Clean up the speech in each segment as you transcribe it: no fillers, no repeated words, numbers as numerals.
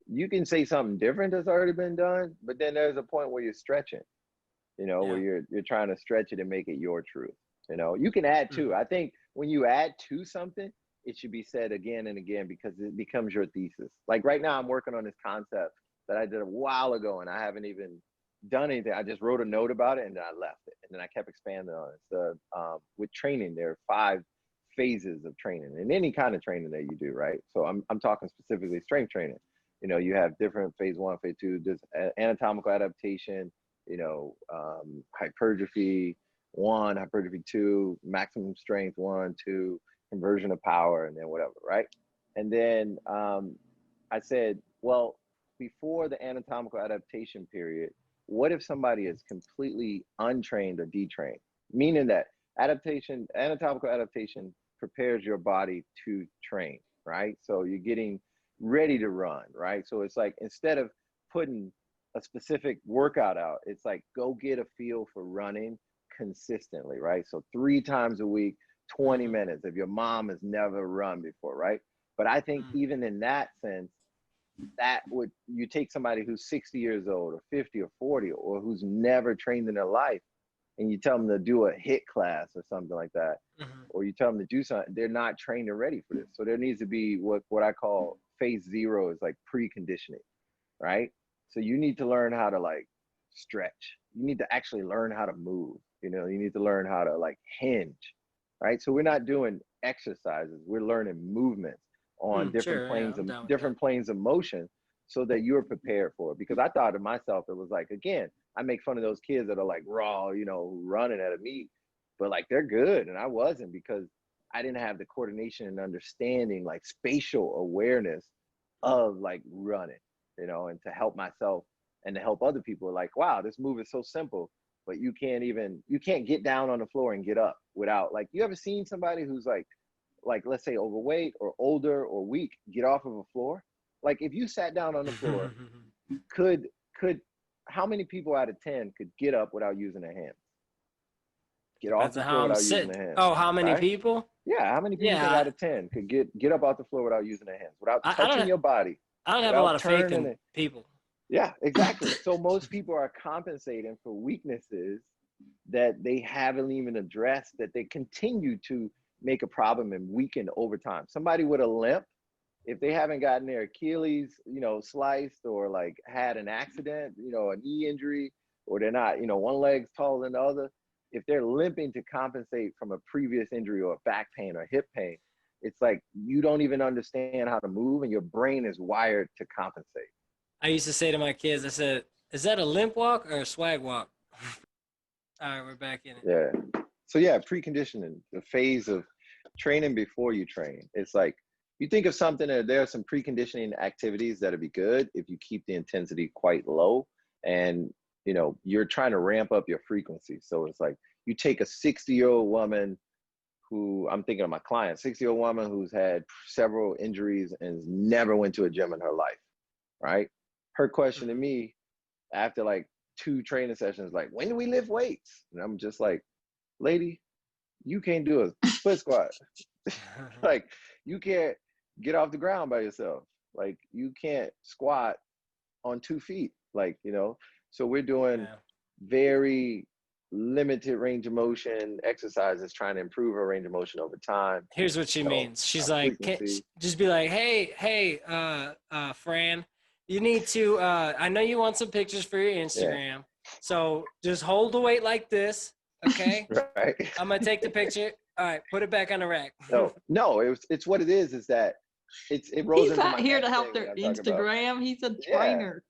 you can say something different that's already been done, but then there's a point where you're stretching, where Yeah. you're trying to stretch it and make it your truth. You can add to. Hmm. I think when you add to something, it should be said again and again because it becomes your thesis. Like right now, I'm working on this concept that I did a while ago, and I haven't even done anything. I just wrote a note about it and then I left it, and then I kept expanding on it. So with training, there are 5 phases of training, and any kind of training that you do, right? So I'm talking specifically strength training. You have different phase one, phase two, there's anatomical adaptation, hypertrophy one, hypertrophy two, maximum strength one, two, conversion of power, and then whatever, right? And then I said, well, before the anatomical adaptation period, what if somebody is completely untrained or detrained? Meaning that anatomical adaptation prepares your body to train, right? So you're getting ready to run, right? So it's like instead of putting a specific workout out, it's like go get a feel for running consistently, right? So 3 times a week, 20 Hmm. minutes if your mom has never run before, right? But I think Hmm. even in that sense, that would you take somebody who's 60 years old or 50 or 40 or who's never trained in their life and you tell them to do a hit class or something like that, Hmm. or you tell them to do something, they're not trained and ready for this. So there needs to be what I call phase zero is like preconditioning, right? So you need to learn how to like stretch. You need to actually learn how to move. You need to learn how to like hinge, right? So we're not doing exercises. We're learning movements on Sure. Yeah, I'm down with that. different planes of motion so that you're prepared for it. Because I thought to myself, it was like, again, I make fun of those kids that are like raw, running at a meet, but like they're good. And I wasn't because I didn't have the coordination and understanding, like spatial awareness of like running, and to help myself and to help other people like, wow, this move is so simple, but you can't get down on the floor and get up without like, you ever seen somebody who's like let's say overweight or older or weak get off of a floor? Like if you sat down on the floor, could could how many people out of 10 could get up without using their hands? Get off Depends the on floor how I'm without using sitting. their hands, Oh, how many right? people? Yeah, how many people you think Yeah, out of 10 could get up off the floor without using their hands, without I touching don't. your body, I don't have a lot without of faith turning in it? people. Yeah, exactly. So most people are compensating for weaknesses that they haven't even addressed, that they continue to make a problem and weaken over time. Somebody with a limp, if they haven't gotten their Achilles, sliced or like had an accident, a knee injury, or they're not, one leg's taller than the other, if they're limping to compensate from a previous injury or back pain or hip pain, it's like you don't even understand how to move and your brain is wired to compensate. I used to say to my kids, I said, "Is that a limp walk or a swag walk?" All right, we're back in it. Yeah. So yeah, preconditioning, the phase of training before you train. It's like you think of something that there are some preconditioning activities that'll be good if you keep the intensity quite low and you're trying to ramp up your frequency. So it's like you take a 60-year-old woman who I'm thinking of my client, 60-year-old woman who's had several injuries and has never went to a gym in her life, right? Her question to Hmm. me after like 2 training sessions, like, when do we lift weights? And I'm just like, lady, you can't do a split squat. Like, you can't get off the ground by yourself. Like, you can't squat on 2 feet. Like, so we're doing Yeah. very limited range of motion exercises trying to improve her range of motion over time, Here's what she means. She's like, frequency. just be like, hey, Fran, you need to. I know you want some pictures for your Yeah. Instagram, so just hold the weight like this, okay? Right. I'm gonna take the picture. All right, put it back on the rack. No, it's what it is that it rolls He's into out my here to next help thing their that I'm talking about. Instagram. He's a Yeah, trainer.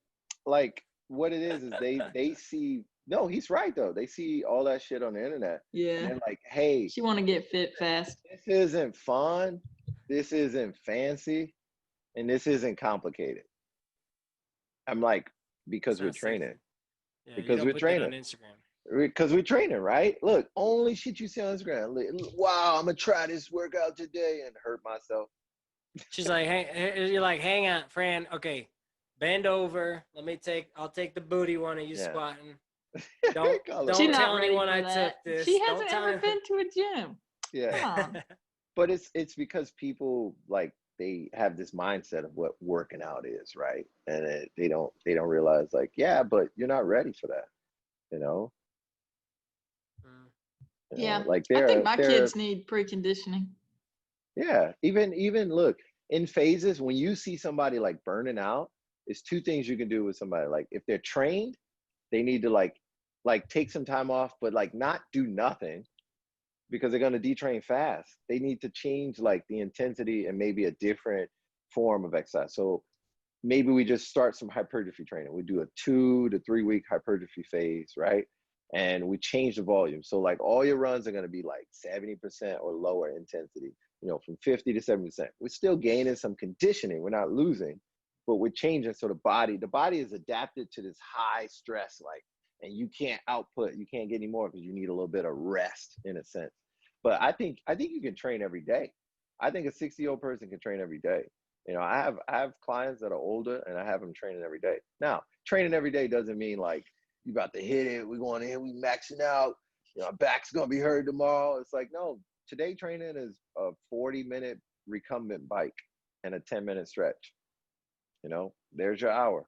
like what it is they see, no, he's right though. They see all that shit on the internet and Yeah. they're like, hey, She want to get fit fast. this isn't fun, this isn't fancy, and this isn't complicated. I'm like, because we're Sounds training. sexy. Yeah, you Because don't we're put that training. on Instagram. Because we're training, right? Look, only shit you see on Instagram. Wow, I'm gonna try this workout today and hurt myself. She's like, hey, you're like, hang on, Fran. Okay, bend over. I'll take the booty one of you Yeah. squatting. Don't Call it She's don't work. not tell ready anyone for I took that. She this. Don't hasn't tell ever anyone. been to a gym. Yeah. Come on. But it's because people like they have this mindset of what working out is, right? And they don't realize like, yeah, but you're not ready for that, you know. Mm. Yeah, Like I think they're my they're kids need preconditioning. yeah, even look, in phases when you see somebody like burning out, it's two things you can do with somebody. Like if they're trained, they need to like take some time off, but like not do nothing because they're going to detrain fast. They need to change like the intensity and maybe a different form of exercise. So maybe we just start some hypertrophy training. We do a 2 to 3 week hypertrophy phase, right? And we change the volume. So like all your runs are going to be like 70% or lower intensity, from 50 to 70%. We're still gaining some conditioning. We're not losing, but we're changing. So the body is adapted to this high stress, like, and you can't output, you can't get any more because you need a little bit of rest in a sense. But I think you can train every day. I think a 60-year-old person can train every day. I have clients that are older and I have them training every day. Now, training every day doesn't mean like you about to hit it, we're going in, we maxing out, our back's gonna be hurt tomorrow. It's like, no, today training is a 40-minute recumbent bike and a 10-minute stretch. There's your hour.